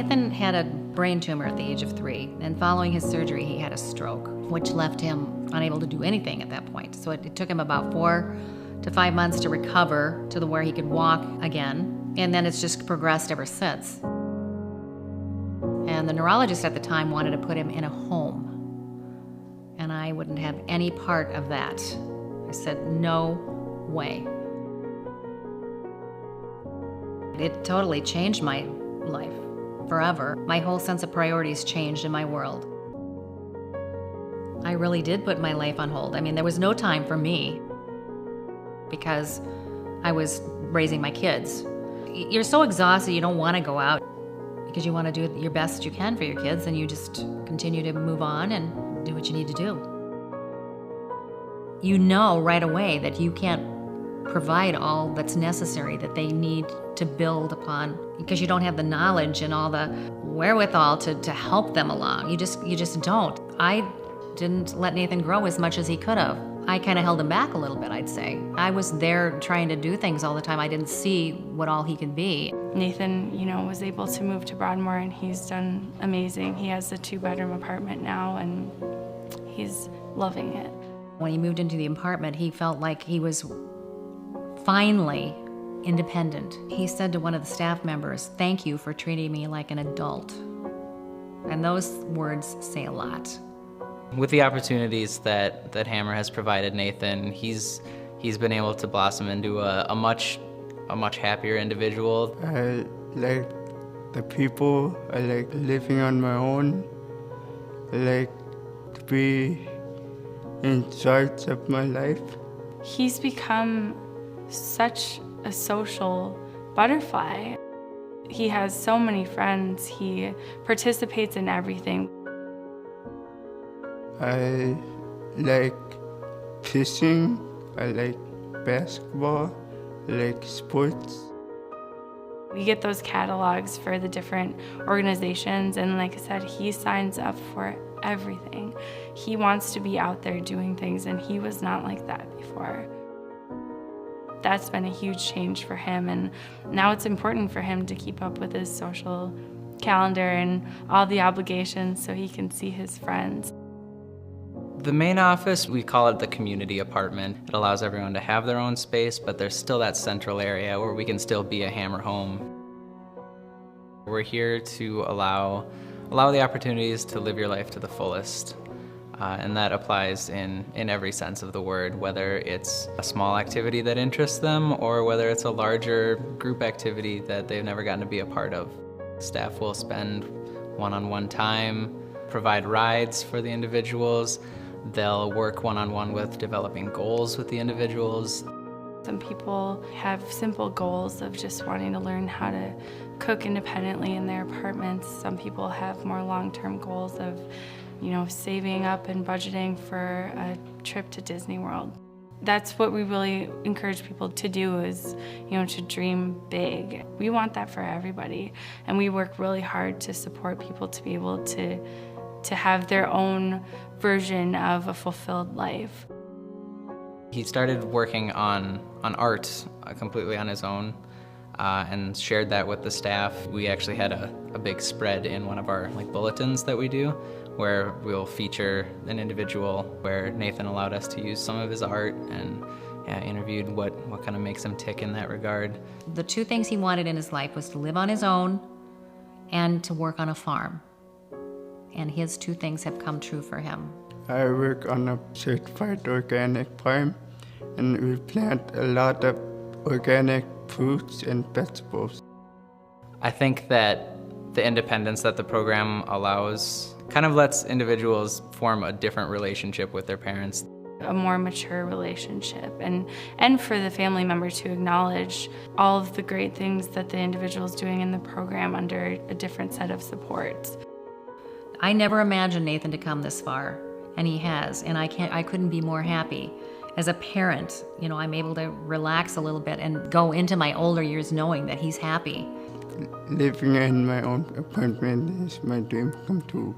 Nathan had a brain tumor at the age of 3, and following his surgery, he had a stroke, which left him unable to do anything at that point. So it took him about 4 to 5 months to recover to the where he could walk again, and then it's just progressed ever since. And the neurologist at the time wanted to put him in a home, and I wouldn't have any part of that. I said, no way. It totally changed my life forever. My whole sense of priorities changed in my world. I really did put my life on hold. I mean, there was no time for me because I was raising my kids. You're so exhausted, you don't want to go out because you want to do your best you can for your kids, and you just continue to move on and do what you need to do. You know right away that you can't provide all that's necessary that they need to build upon because you don't have the knowledge and all the wherewithal to help them along. You just don't. I didn't let Nathan grow as much as he could have. I kind of held him back a little bit, I'd say. I was there trying to do things all the time. I didn't see what all he could be. Nathan, was able to move to Broadmoor, and he's done amazing. He has a 2-bedroom apartment now, and he's loving it. When he moved into the apartment, he felt like he was finally independent. He said to one of the staff members, "Thank you for treating me like an adult." And those words say a lot. With the opportunities that Hammer has provided Nathan, he's been able to blossom into a much happier individual. I like the people. I like living on my own. I like to be in charge of my life. He's become such a social butterfly. He has so many friends. He participates in everything. I like fishing. I like basketball. I like sports. We get those catalogs for the different organizations, and like I said, he signs up for everything. He wants to be out there doing things, and he was not like that before. That's been a huge change for him, and now it's important for him to keep up with his social calendar and all the obligations so he can see his friends. The main office, we call it the community apartment. It allows everyone to have their own space, but there's still that central area where we can still be a Hammer home. We're here to allow the opportunities to live your life to the fullest. And that applies in every sense of the word, whether it's a small activity that interests them or whether it's a larger group activity that they've never gotten to be a part of. Staff will spend one-on-one time, provide rides for the individuals. They'll work one-on-one with developing goals with the individuals. Some people have simple goals of just wanting to learn how to cook independently in their apartments. Some people have more long-term goals of saving up and budgeting for a trip to Disney World. That's what we really encourage people to do is, to dream big. We want that for everybody, and we work really hard to support people to be able to have their own version of a fulfilled life. He started working on art completely on his own and shared that with the staff. We actually had a big spread in one of our bulletins that we do, where we'll feature an individual where Nathan allowed us to use some of his art and interviewed what kind of makes him tick in that regard. The 2 things he wanted in his life was to live on his own and to work on a farm. And his 2 things have come true for him. I work on a certified organic farm, and we plant a lot of organic fruits and vegetables. I think that the independence that the program allows kind of lets individuals form a different relationship with their parents. A more mature relationship, and for the family member to acknowledge all of the great things that the individual's doing in the program under a different set of supports. I never imagined Nathan to come this far, and he has, and I couldn't be more happy. As a parent, I'm able to relax a little bit and go into my older years knowing that he's happy. Living in my own apartment is my dream come true.